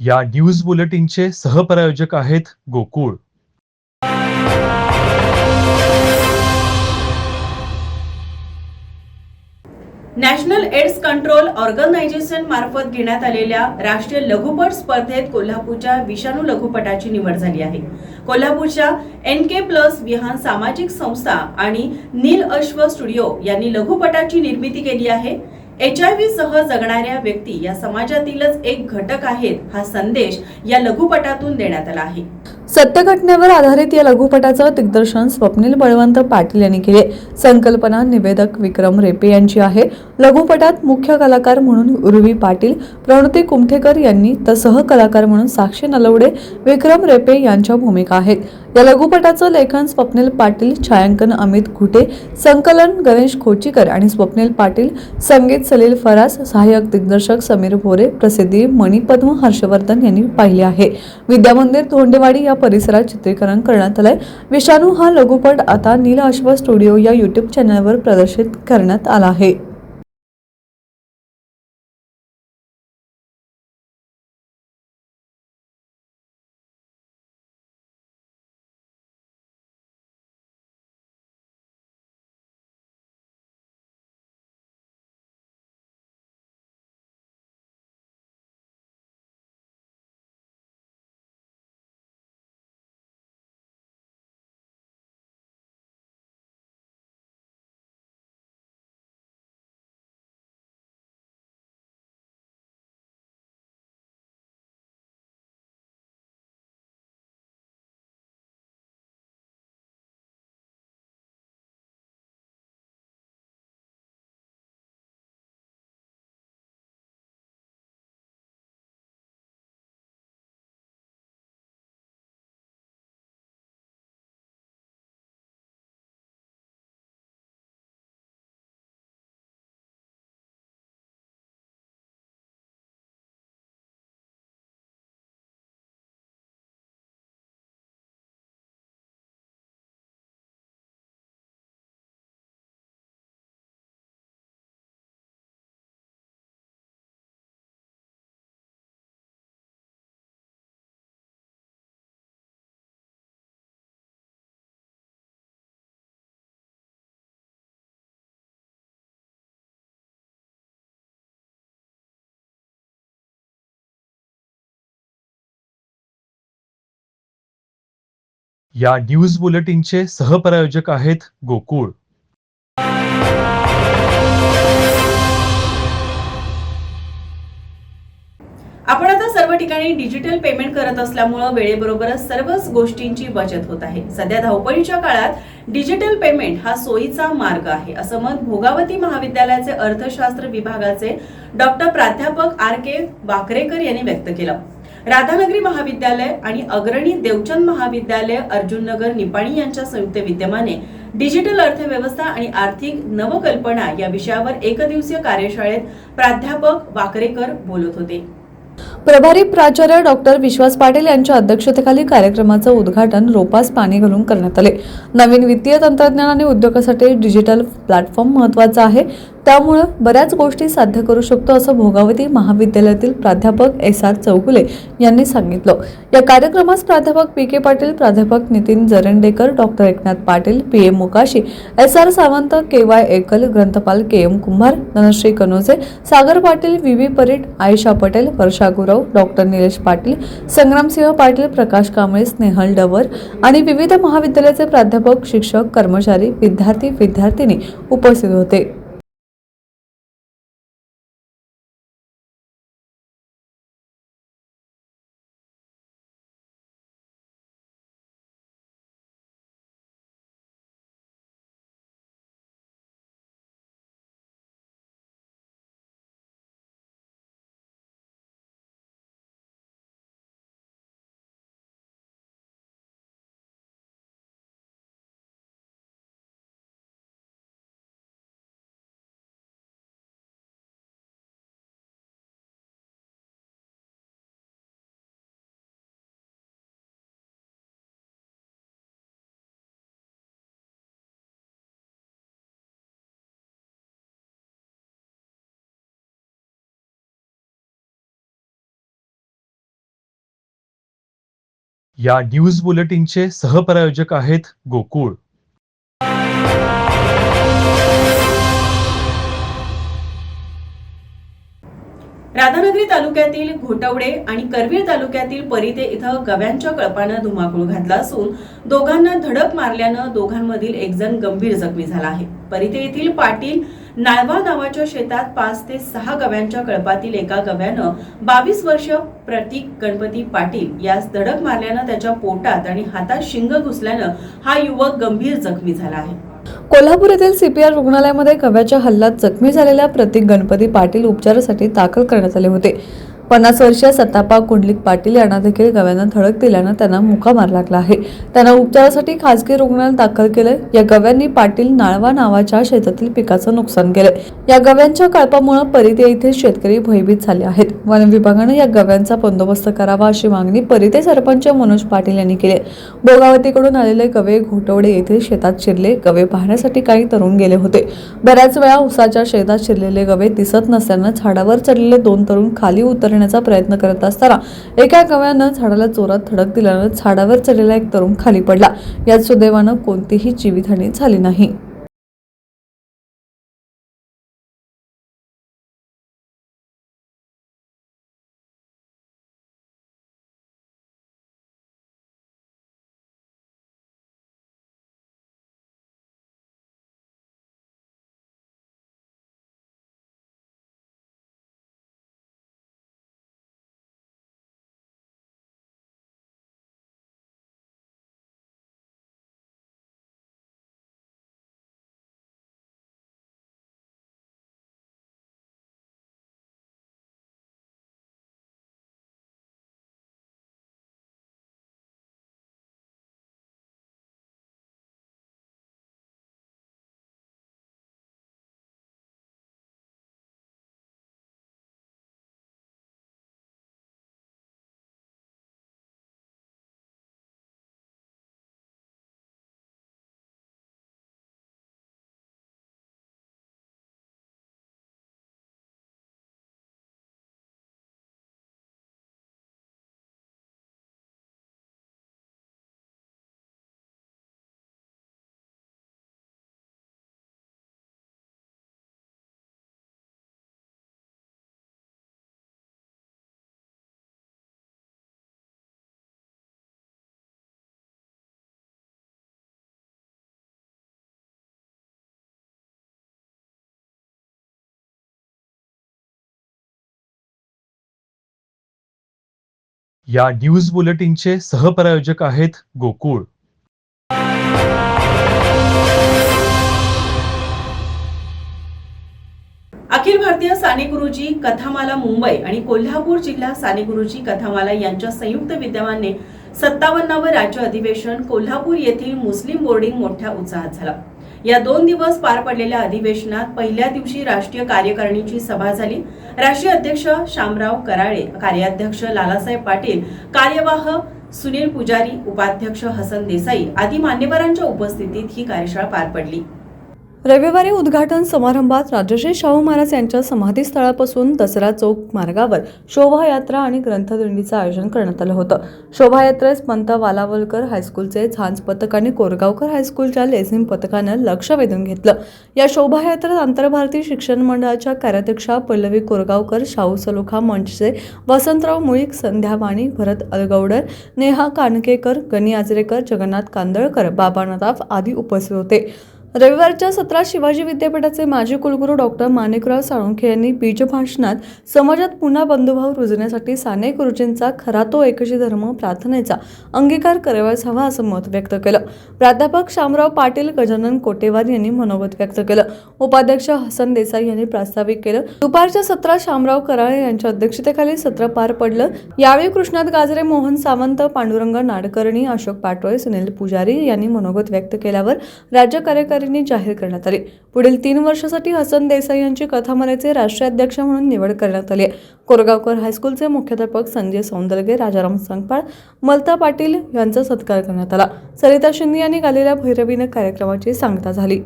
या न्यूज बुलेटिनचे सहप्रायोजक आहेत Gokul. National AIDS control organisation मार्फत घेण्यात आलेल्या राष्ट्रीय लघुपट स्पर्धेत कोल्हापूरच्या विषाणू लघुपटाची निवड झाली आहे. कोल्हापूरच्या NK+ विहान सामाजिक संस्था आणि नील अश्व स्टुडिओ यांनी लघुपटाची निर्मिती केली आहे. HIV सह जगणाऱ्या व्यक्ती या समाजातीलच एक घटक आहेत, हा संदेश या लघुपटातून देण्यात आला आहे. सत्य घटनेवर आधारित या लघुपटाचं दिग्दर्शन स्वप्नील बळवंत पाटील यांनी केले. संकल्पना निवेदक विक्रम रेपे यांची आहे. लघुपटात मुख्य कलाकार म्हणून उर्वी पाटील, प्रणुती कुमठेकर यांनी तर सहकलाकार म्हणून साक्षी नलवडे, विक्रम रेपे यांच्या भूमिका आहेत. या लघुपटाचं लेखन स्वप्नील पाटील, छायांकन अमित घुटे, संकलन गणेश खोचीकर आणि स्वप्नील पाटील, संगीत सलील फरास, सहाय्यक दिग्दर्शक समीर भोरे, प्रसिद्धी मणिपद्म हर्षवर्धन यांनी पाहिले आहे. विद्यामंदिर धोंडेवाडी या परिसरात चित्रीकरण करण्यात आलंय. विषाणू हा लघुपट आता नील अश्व स्टुडिओ या YouTube चॅनलवर प्रदर्शित करण्यात आला आहे. या न्यूज बुलेटिनचे सहप्रायोजक आहेत गोकुळ. आपण आता सर्व ठिकाणी डिजिटल पेमेंट करत असल्यामुळे वेळेबरोबरच सर्वच गोष्टींची बचत होत आहे. सध्या धावपळीच्या काळात डिजिटल पेमेंट हा सोयीचा मार्ग आहे, असं मत भोगावती महाविद्यालयाचे अर्थशास्त्र विभागाचे डॉक्टर प्राध्यापक RK वाकरेकर यांनी व्यक्त केलं. राधानगरी महाविद्यालय आणि अग्रणी देवचंद महाविद्यालय अर्जुननगर निपाणी यांच्या संयुक्त विद्यमाने डिजिटल अर्थव्यवस्था आणि आर्थिक नवकल्पना या विषयावर एकदिवसीय कार्यशाळेत प्राध्यापक वाकरेकर बोलत होते. प्रभारी प्राचार्य डॉक्टर विश्वास पाटील यांच्या अध्यक्षतेखाली कार्यक्रमाचं उद्घाटन रोपास पाणी घालून करण्यात आले. नवीन वित्तीय तंत्रज्ञान आणि उद्योगासाठी डिजिटल प्लॅटफॉर्म महत्त्वाचा आहे, त्यामुळे बऱ्याच गोष्टी साध्य करू शकतो असं भोगावती महाविद्यालयातील प्राध्यापक SR चौगुले यांनी सांगितलं. या कार्यक्रमास प्राध्यापक PK पाटील, प्राध्यापक Nitin Jarandekar, doctor Eknath Patil, PM Mukashi, SR Sawant, KY Ekal, ग्रंथपाल KM Kumbhar, Dhanashree Kanoje, Sagar Patil, VV Parit, Ayesha Patel, Varsha Gurav, doctor Nilesh Patil, Sangramsinh Patil, Prakash Kamble, Snehal Dawar आणि विविध महाविद्यालयाचे प्राध्यापक, शिक्षक, कर्मचारी, विद्यार्थी-विद्यार्थिनी उपस्थित होते. या न्यूज बुलेटिनचे सहप्रायोजक आहेत गोकुळ. राधानगरी तालुक्यातील घोटवडे आणि करवीर तालुक्यातील परिते इथं गव्यांच्या कळपानं धुमाकूळ घातला असून दोघांना धडक मारल्यानं दोघांमधील एक जण गंभीर जखमी झाला आहे. परिते येथील पाटील नाळवा नावाच्या शेतात 5 ते 6 गव्यांच्या कळपातील एका गव्यानं 22 वर्ष प्रतीक गणपती पाटील यास धडक मारल्यानं त्याच्या पोटात आणि हातात शिंग घुसल्यानं हा युवक गंभीर जखमी झाला आहे. कोल्हापूर येथील सीपीआर रुग्णालयामध्ये गव्याच्या हल्ल्यात जखमी झालेल्या प्रतीक गणपती पाटील उपचारासाठी दाखल करण्यात आले होते. 50 वर्षीय सत्तापा कुंडलिक पाटील यांना देखील गव्यानं धडक दिल्यानं त्यांना मुका मार लागला आहे. त्यांना उपचारासाठी खासगी रुग्णालयात दाखल केलं. या गव्यांनी पाटील नाळवा नावाच्या शेतातील पिकाचं नुकसान केलं. या गव्यांच्या कळपामुळे परिते येथील शेतकरी भयभीत झाले आहेत. वन विभागानं या गव्यांचा बंदोबस्त करावा अशी मागणी परिते सरपंच मनोज पाटील यांनी केली. भोगावतीकडून आलेले गवे घोटवडे येथील शेतात शिरले. गवे पाहण्यासाठी काही तरुण गेले होते. बऱ्याच वेळा उसाच्या शेतात शिरलेले गवे दिसत नसल्यानं झाडावर चढलेले 2 तरुण खाली उतरण्याचा प्रयत्न करत असताना एका गव्यानं झाडाला जोरात धडक दिल्यानं झाडावर चढलेला एक तरुण खाली पडला. यात सुदैवानं कोणतीही जीवितहानी झाली नाही. या न्यूज बुलेटिनचे सहप्रायोजक आहेत गोकुळ. अखिल भारतीय साने गुरुजी कथामाला मुंबई आणि कोल्हापूर जिल्हा साने गुरुजी कथामाला यांच्या संयुक्त विद्यमाने 57वे राज्य अधिवेशन कोल्हापूर येथील मुस्लिम बोर्डिंग मोठ्या उत्साहात झाला. या 2 दिवस पार पडलेल्या अधिवेशनात पहिल्या दिवशी राष्ट्रीय कार्यकारिणीची सभा झाली. राष्ट्रीय अध्यक्ष शामराव कराळे, कार्याध्यक्ष लालासाहेब पाटील, कार्यवाह सुनील पुजारी, उपाध्यक्ष हसन देसाई आदी मान्यवरांच्या उपस्थितीत ही कार्यशाळा पार पडली. रविवारी उद्घाटन समारंभात राजश्री शाहू महाराज यांच्या समाधीस्थळापासून दसरा चौक मार्गावर शोभायात्रा आणि ग्रंथदिंडीचं आयोजन करण्यात आलं होतं. शोभायात्रेस पंत वालावलकर हायस्कूलचे झांज पथक आणि कोरगावकर हायस्कूलच्या लेझिम पथकानं लक्ष वेधून घेतलं. या शोभायात्रेत आंतरभारतीय शिक्षण मंडळाच्या कार्याध्यक्षा पल्लवी कोरगावकर, शाहू सलोखा मंचचे वसंतराव मुळीक, संध्या वाणी, भरत अलगौडर, नेहा कानकेकर, गणी आजरेकर, जगन्नाथ कांदळकर, बाबा नदाफ आदी उपस्थित होते. रविवारच्या सत्रात शिवाजी विद्यापीठाचे माजी कुलगुरू डॉक्टर माणिकराव साळुंखे यांनी बीजभाषणात समाजात पुन्हा बंधुभाव रुजण्यासाठी साने गुरुजींचा खरा तो एकची धर्म प्रार्थनेचा अंगीकार करावयास हवा असं मत व्यक्त केलं. प्राध्यापक शामराव पाटील, गजानन कोटेवार यांनी मनोगत व्यक्त केलं. उपाध्यक्ष हसन देसाई यांनी प्रास्ताविक केलं. दुपारच्या सत्रात शामराव कराळे यांच्या अध्यक्षतेखाली सत्र पार पडलं. यावेळी कृष्णात गाजरे, मोहन सावंत, पांडुरंग नाडकर्णी, अशोक पाटोळे, सुनील पुजारी यांनी मनोगत व्यक्त केल्यावर राज्य कार्यकारिणी जाहीर करण्यात आली. पुढील 3 वर्षासाठी हसन देसाई यांची कथामालेचे राष्ट्रीय अध्यक्ष म्हणून निवड करण्यात आली. कोरगावकर हायस्कूलचे मुख्याध्यापक संजय सौंदलगे, राजाराम संगपाळ, मलता पाटील यांचा सत्कार करण्यात आला. सरिता शिंदे यांनी गालेल्या भैरवीनं कार्यक्रमाची सांगता झाली.